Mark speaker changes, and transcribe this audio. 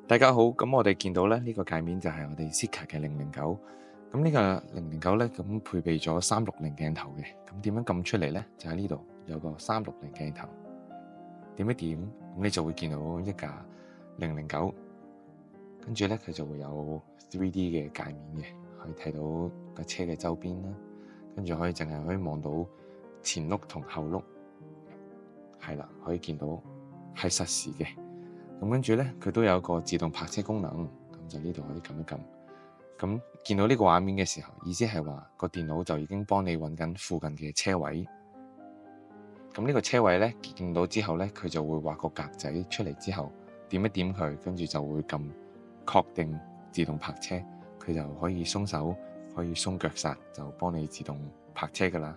Speaker 1: 大家好，咁我哋見到咧呢個界面就係我哋 Zeekr 嘅009，咁呢個009咧咁配備咗360鏡頭嘅，咁點樣撳出嚟咧？就喺呢度有個360鏡頭，點一點，咁你就會見到一架009，跟住咧佢就會有 3D 嘅界面嘅，可以睇到架車嘅周邊啦，跟住可以淨係可以望到前轆同後轆，係啦，可以見到係實時嘅。咁跟住咧，佢都有個自動泊車功能，咁就呢度可以撳一撳。咁見到呢個畫面嘅時候，意思係話個電腦就已經幫你揾緊附近嘅車位。咁呢個車位咧見到之後咧，佢就會畫個格仔出嚟之後，點一點佢，跟住就會撳確定自動泊車，佢就可以鬆手，可以鬆腳剎，就幫你自動泊車㗎喇。